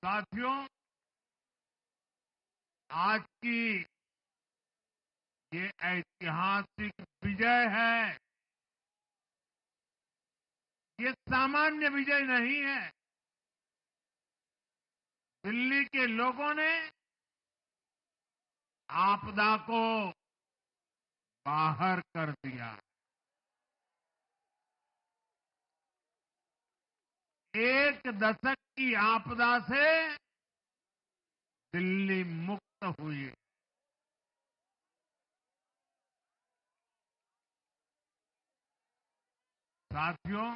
साथियों, आज की ये ऐतिहासिक विजय है। ये सामान्य विजय नहीं है। दिल्ली के लोगों ने आपदा को बाहर कर दिया। एक दशक की आपदा से दिल्ली मुक्त हुई। साथियों,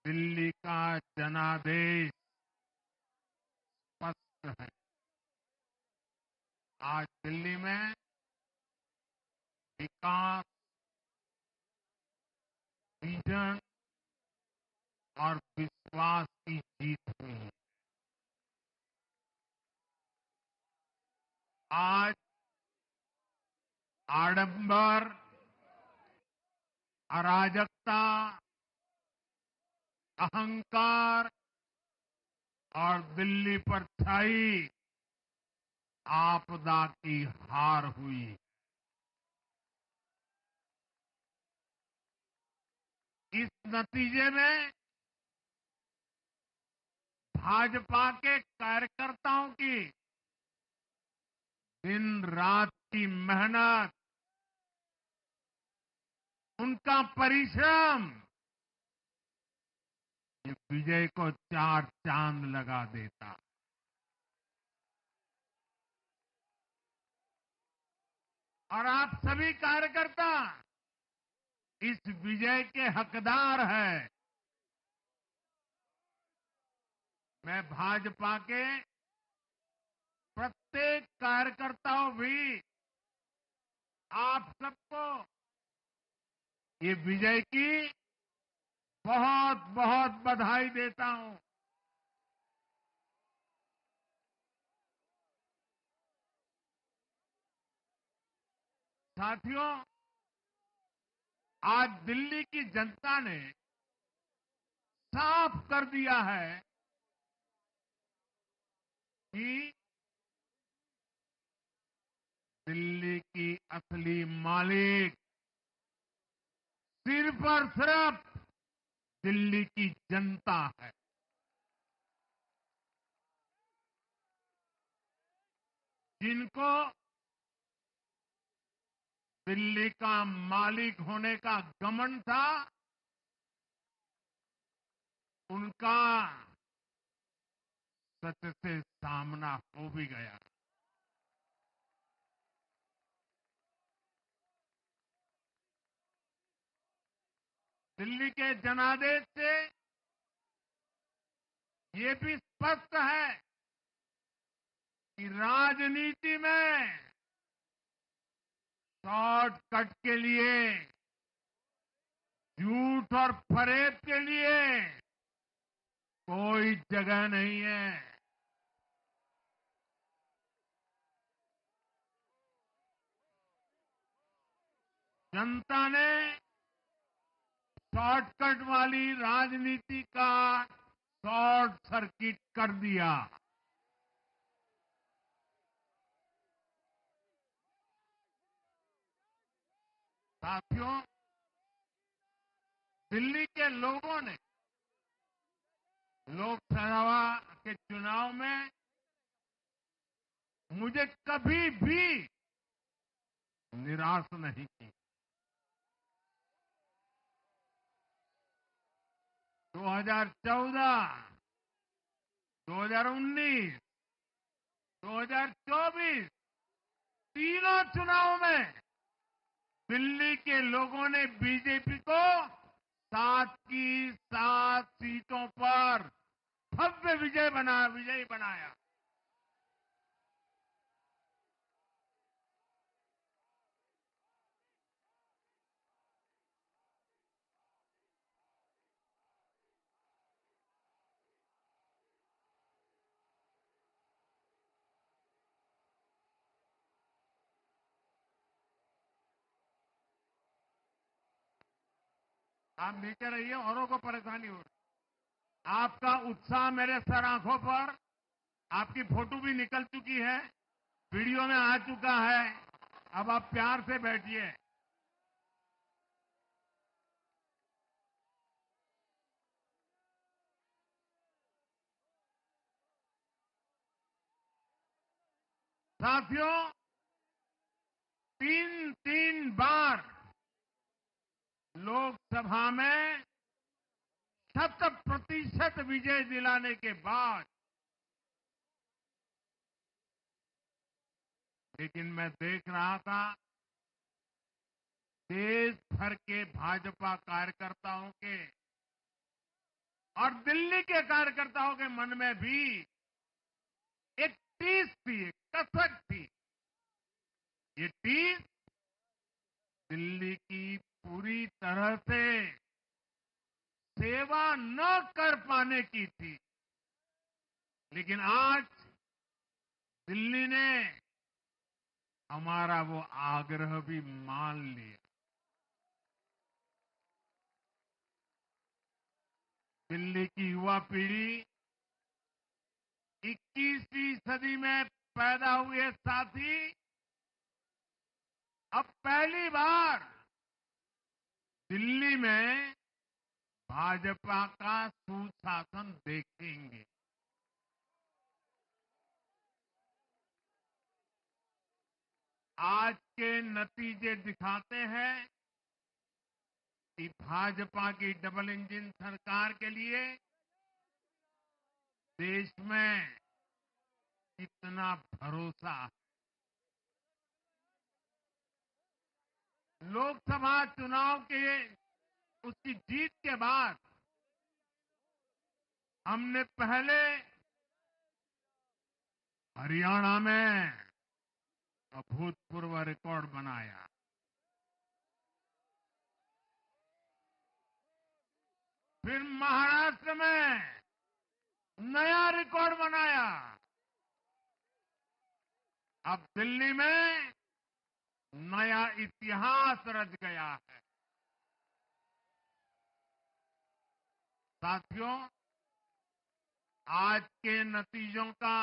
दिल्ली का जनादेश स्पष्ट है। आज दिल्ली में विकास, विजन और विश्वास की जीत हुई है। आज आडंबर, अराजकता, अहंकार और दिल्ली पर छाई आपदा की हार हुई। इस नतीजे में भाजपा के कार्यकर्ताओं की दिन रात की मेहनत, उनका परिश्रम ये विजय को चार चांद लगा देता। और आप सभी कार्यकर्ता इस विजय के हकदार हैं। मैं भाजपा के प्रत्येक कार्यकर्ताओं भी आप सबको ये विजय की बहुत बहुत बधाई देता हूं। साथियों, आज दिल्ली की जनता ने साफ कर दिया है कि दिल्ली की असली मालिक सिर्फ और सिर्फ दिल्ली की जनता है। जिनको दिल्ली का मालिक होने का घमंड था, उनका सच से सामना हो भी गया। दिल्ली के जनादेश से ये भी स्पष्ट है कि राजनीति में शॉर्टकट के लिए, झूठ और फरेब के लिए कोई जगह नहीं है। जनता ने शॉर्टकट वाली राजनीति का शॉर्ट सर्किट कर दिया। साथियों, दिल्ली के लोगों ने लोकसभा के चुनाव में मुझे कभी भी निराश नहीं की। 2014, 2019, 2024 तीनों चुनाव में दिल्ली के लोगों ने बीजेपी को 7 की 7 सीटों पर भव्य विजयी बनाया। आप नीचे रहिए, औरों को परेशानी हो रही। आपका उत्साह मेरे सर आंखों पर, आपकी फोटो भी निकल चुकी है, वीडियो में आ चुका है। अब आप प्यार से बैठिए। साथियों, तीन तीन बार लोकसभा में 100% विजय दिलाने के बाद, लेकिन मैं देख रहा था देश भर के भाजपा कार्यकर्ताओं के और दिल्ली के कार्यकर्ताओं के मन में भी एक टीस थी, एक कसक थी। ये टीस दिल्ली की पूरी तरह से सेवा न कर पाने की थी। लेकिन आज दिल्ली ने हमारा वो आग्रह भी मान लिया। दिल्ली की युवा पीढ़ी 21वीं सदी में पैदा हुए साथी अब पहली बार दिल्ली में भाजपा का सुशासन देखेंगे। आज के नतीजे दिखाते हैं कि भाजपा की डबल इंजन सरकार के लिए देश में कितना भरोसा है। लोकसभा चुनाव के उसकी जीत के बाद हमने पहले हरियाणा में अभूतपूर्व रिकॉर्ड बनाया, फिर महाराष्ट्र में नया रिकॉर्ड बनाया, अब दिल्ली में नया इतिहास रच गया है। साथियों, आज के नतीजों का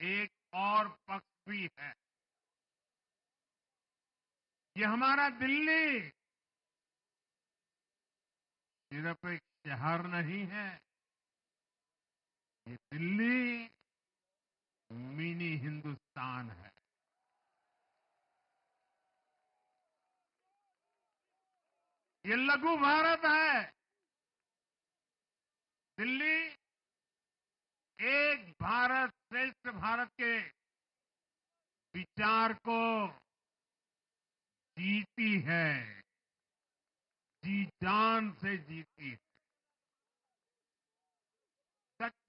एक और पक्ष भी है। ये हमारा दिल्ली सिर्फ एक शहर नहीं है, ये दिल्ली मिनी हिंदुस्तान है। ये लघु भारत है। दिल्ली एक भारत श्रेष्ठ भारत के विचार को जीती है, जी जान से जीती है।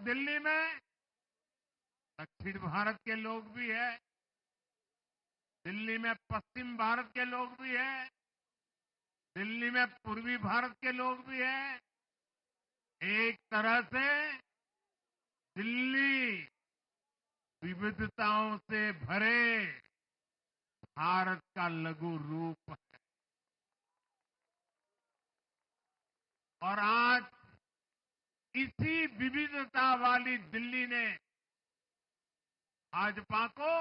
दिल्ली में दक्षिण भारत के लोग भी हैं, दिल्ली में पश्चिम भारत के लोग भी हैं, दिल्ली में पूर्वी भारत के लोग भी हैं। एक तरह से दिल्ली विविधताओं से भरे भारत का लघु रूप है। और आज इसी विविधता वाली दिल्ली ने भाजपा को